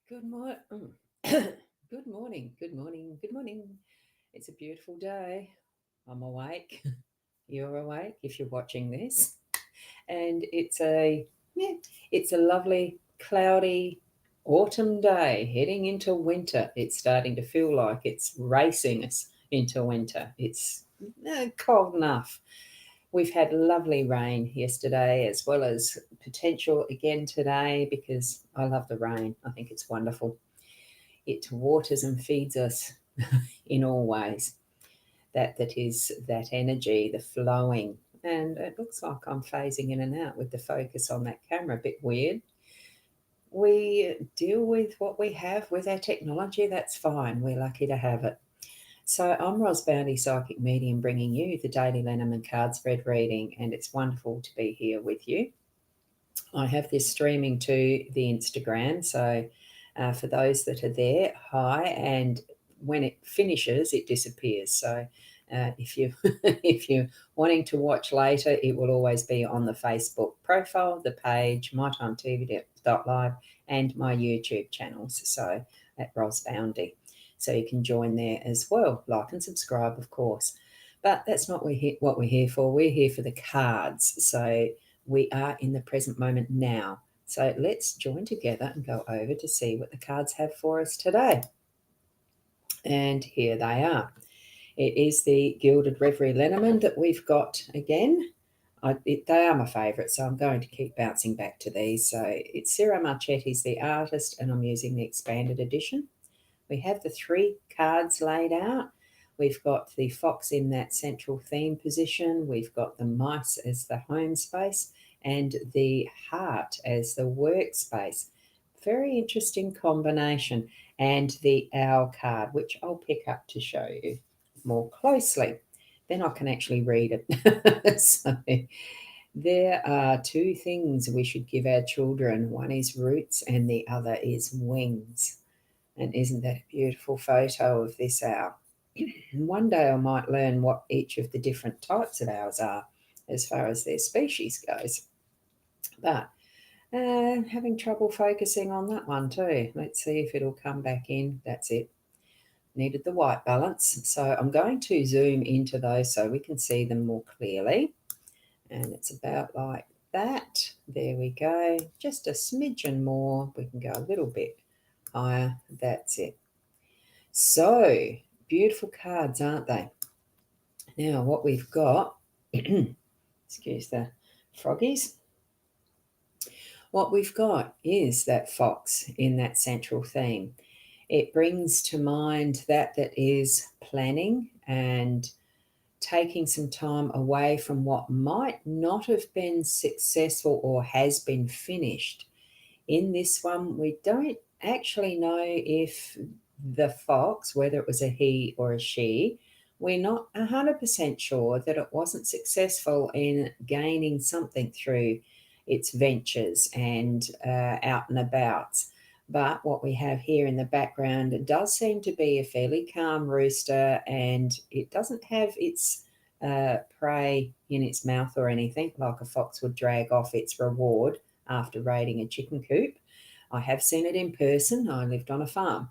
Good morning. Good morning. Good morning. Good morning. It's a beautiful day. I'm awake. You're awake if you're watching this. And it's a lovely cloudy autumn day heading into winter. It's starting to feel like it's racing us into winter. It's cold enough. We've had lovely rain yesterday as well as potential again today because I love the rain. I think it's wonderful. It waters and feeds us in all ways. That is that energy, the flowing. And it looks like I'm phasing in and out with the focus on that camera. A bit weird. We deal with what we have with our technology. That's fine. We're lucky to have it. So I'm Boundy, psychic medium, bringing you the daily Lenormand card spread reading, and it's wonderful to be here with you. I have this streaming to the Instagram, so for those that are there, hi, and when it finishes, it disappears. So if you if you're wanting to watch later, it will always be on the Facebook profile, the page, mytimetv.live, and my YouTube channels. So at Boundy, so you can join there as well. Like and subscribe, of course. But that's not what we're here for. We're here for the cards. So we are in the present moment now. So let's join together and go over to see what the cards have for us today. And here they are. It is the Gilded Reverie Lenormand that we've got again. They are my favourite, so I'm going to keep bouncing back to these. So it's Sarah Marchetti's the artist, and I'm using the expanded edition. We have the three cards laid out. We've got the fox in that central theme position. We've got the mice as the home space and the heart as the workspace. Very interesting combination. And the owl card, which I'll pick up to show you more closely. Then I can actually read it. So there are two things we should give our children. One is roots and the other is wings. And isn't that a beautiful photo of this owl? One day I might learn what each of the different types of owls are as far as their species goes. But having trouble focusing on that one too. Let's see if it'll come back in. That's it. Needed the white balance. So I'm going to zoom into those so we can see them more clearly. And it's about like that. There we go. Just a smidgen more. We can go a little bit higher. That's it. So beautiful cards, aren't they? Now what we've got, excuse the froggies. What we've got is that fox in that central theme. It brings to mind that is planning and taking some time away from what might not have been successful or has been finished. In this one, we don't actually know if the fox, whether it was a he or a she, we're not 100% sure that it wasn't successful in gaining something through its ventures and out and abouts. But what we have here in the background, it does seem to be a fairly calm rooster, and it doesn't have its prey in its mouth or anything like a fox would drag off its reward after raiding a chicken coop. I have seen it in person. I lived on a farm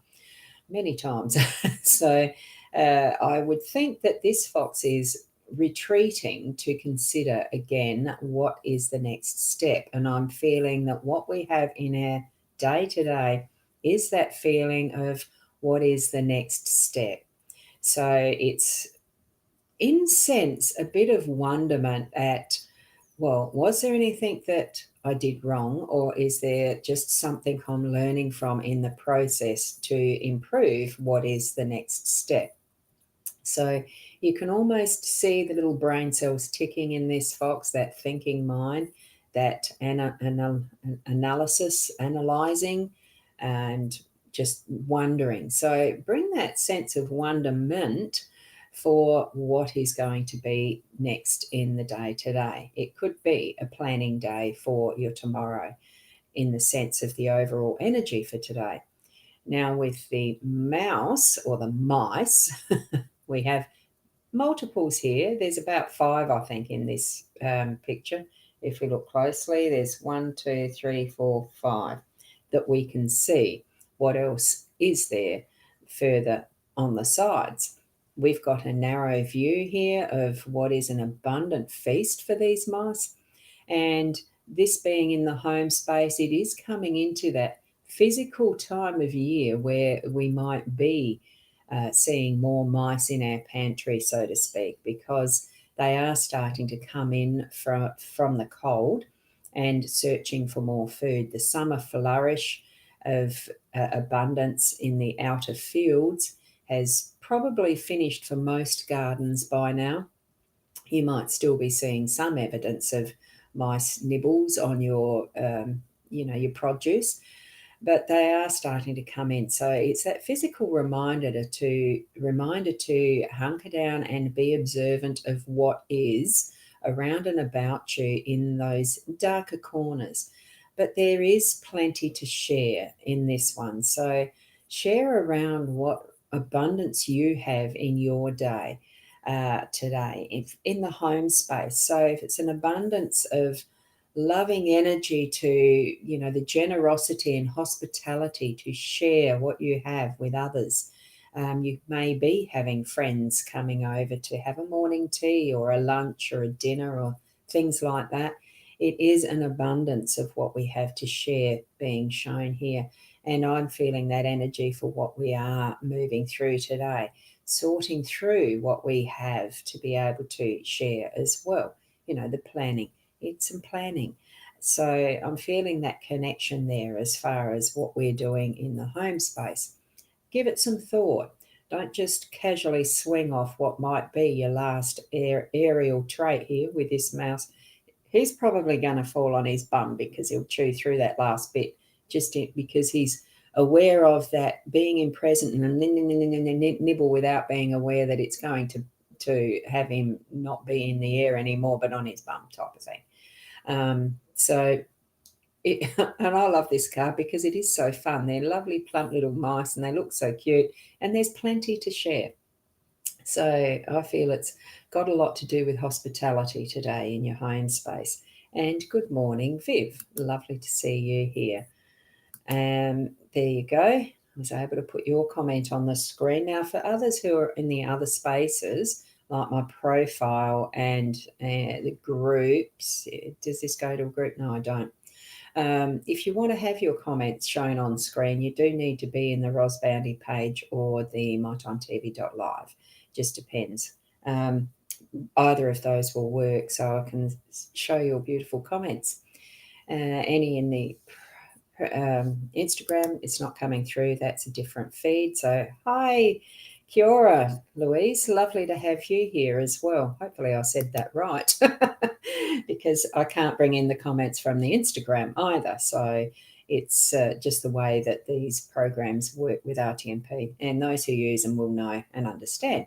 many times. So I would think that this fox is retreating to consider again what is the next step. And I'm feeling that what we have in our day to day is that feeling of what is the next step. So it's in sense a bit of wonderment at, well, was there anything that I did wrong, or is there just something I'm learning from in the process to improve what is the next step? So you can almost see the little brain cells ticking in this fox, that thinking mind, that analysis, analyzing, and just wondering. So bring that sense of wonderment for what is going to be next in the day today. It could be a planning day for your tomorrow in the sense of the overall energy for today. Now, with the mouse or the mice, we have multiples here. There's about five, I think, in this picture. If we look closely, there's 1, 2, 3, 4, 5 that we can see. what else is there further on the sides. We've got a narrow view here of what is an abundant feast for these mice. And this being in the home space, it is coming into that physical time of year where we might be seeing more mice in our pantry, so to speak, because they are starting to come in from the cold and searching for more food. The summer flourish of abundance in the outer fields has probably finished for most gardens by now. You might still be seeing some evidence of mice nibbles on your, your produce, but they are starting to come in. So it's that physical reminder to hunker down and be observant of what is around and about you in those darker corners. But there is plenty to share in this one. So share around what abundance you have in your day today, if in the home space. So if it's an abundance of loving energy to, the generosity and hospitality to share what you have with others. You may be having friends coming over to have a morning tea or a lunch or a dinner or things like that. It is an abundance of what we have to share being shown here. And I'm feeling that energy for what we are moving through today, sorting through what we have to be able to share as well. The planning. It's some planning. So I'm feeling that connection there as far as what we're doing in the home space. Give it some thought. Don't just casually swing off what might be your last aerial trait here with this mouse. He's probably going to fall on his bum because he'll chew through that last bit because he's aware of that being in present and nibble without being aware that it's going to have him not be in the air anymore but on his bum type of thing. And I love this card because it is so fun. They're lovely plump little mice and they look so cute and there's plenty to share. So I feel it's got a lot to do with hospitality today in your home space. And good morning, Viv. Lovely to see you here. There you go. I was able to put your comment on the screen. Now, for others who are in the other spaces, like my profile and the groups, does this go to a group? No, I don't. If you want to have your comments shown on screen, you do need to be in the Boundy page or the mytimetv.live. Just depends. Either of those will work, so I can show your beautiful comments. Any in the Instagram, it's not coming through. That's a different feed. So hi, kia ora, Louise. Lovely to have you here as well. Hopefully I said that right because I can't bring in the comments from the Instagram either. So it's just the way that these programs work with RTMP, and those who use them will know and understand.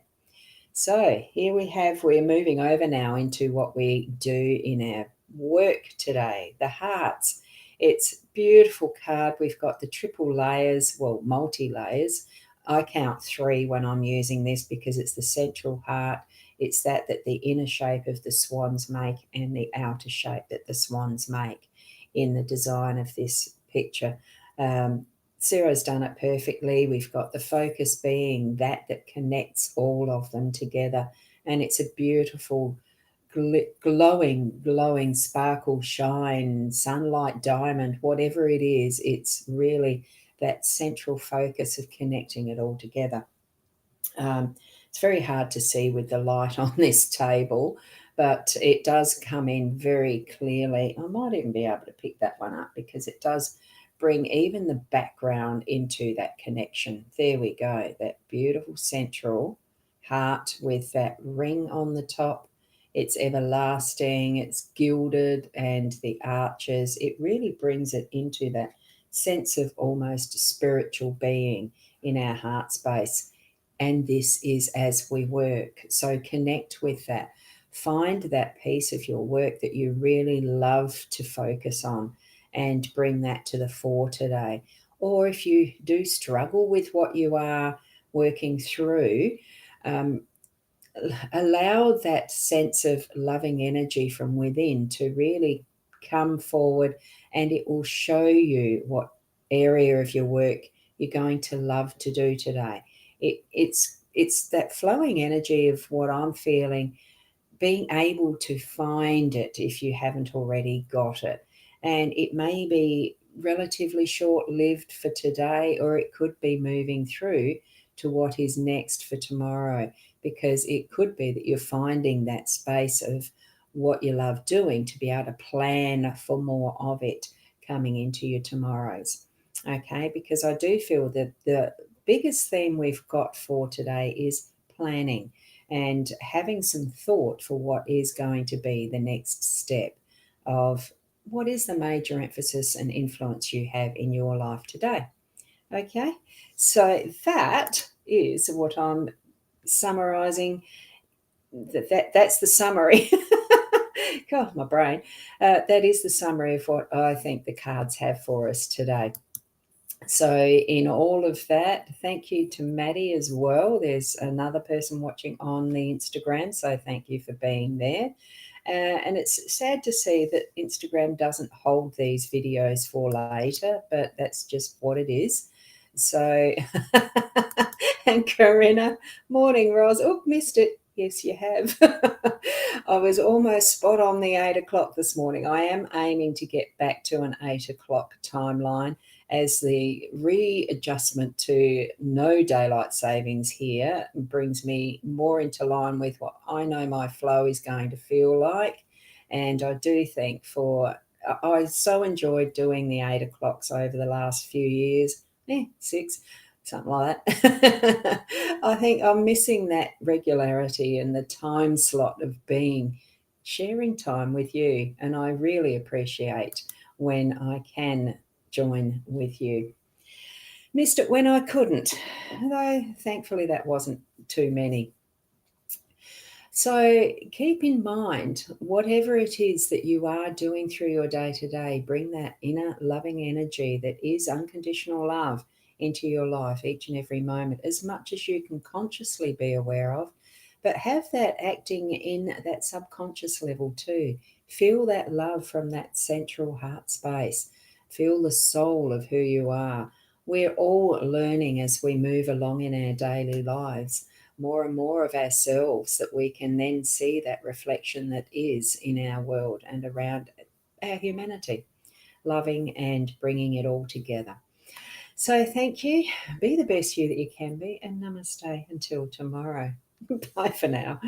So here we're moving over now into what we do in our work today, the hearts. It's a beautiful card. We've got the triple layers, well, multi-layers. I count 3 when I'm using this because it's the central heart. It's that the inner shape of the swans make and the outer shape that the swans make in the design of this picture. Sarah's done it perfectly. We've got the focus being that connects all of them together. And it's a beautiful glowing sparkle, shine, sunlight, diamond, whatever it is. It's really that central focus of connecting it all together. It's very hard to see with the light on this table, but it does come in very clearly. I might even be able to pick that one up because it does bring even the background into that connection. There we go, that beautiful central heart with that ring on the top. It's everlasting, it's gilded, and the arches. It really brings it into that sense of almost spiritual being in our heart space. And this is as we work. So connect with that. Find that piece of your work that you really love to focus on and bring that to the fore today. Or if you do struggle with what you are working through, allow that sense of loving energy from within to really come forward, and it will show you what area of your work you're going to love to do today. It's that flowing energy of what I'm feeling, being able to find it if you haven't already got it. And it may be relatively short lived for today, or it could be moving through to what is next for tomorrow, because it could be that you're finding that space of what you love doing to be able to plan for more of it coming into your tomorrows. Okay, because I do feel that the biggest theme we've got for today is planning and having some thought for what is going to be the next step of what is the major emphasis and influence you have in your life today. Okay, so that is what I'm summarizing. That's the summary. God, my brain. That is the summary of what I think the cards have for us today. So, in all of that, thank you to Maddie as well. There's another person watching on the Instagram, so thank you for being there. And it's sad to see that Instagram doesn't hold these videos for later, but that's just what it is. So, and Corinna, morning, Roz. Oh, missed it. Yes, you have. I was almost spot on the 8 o'clock this morning. I am aiming to get back to an 8 o'clock timeline as the readjustment to no daylight savings here brings me more into line with what I know my flow is going to feel like. And I do think I so enjoyed doing the 8 o'clocks over the last few years, 6, something like that. I think I'm missing that regularity and the time slot of sharing time with you. And I really appreciate when I can join with you. Missed it when I couldn't, though thankfully that wasn't too many. So keep in mind, whatever it is that you are doing through your day to day, bring that inner loving energy that is unconditional love into your life each and every moment, as much as you can consciously be aware of. But have that acting in that subconscious level too. Feel that love from that central heart space. Feel the soul of who you are. We're all learning as we move along in our daily lives more and more of ourselves, that we can then see that reflection that is in our world and around our humanity, loving and bringing it all together. So thank you. Be the best you that you can be, and namaste until tomorrow. Bye for now.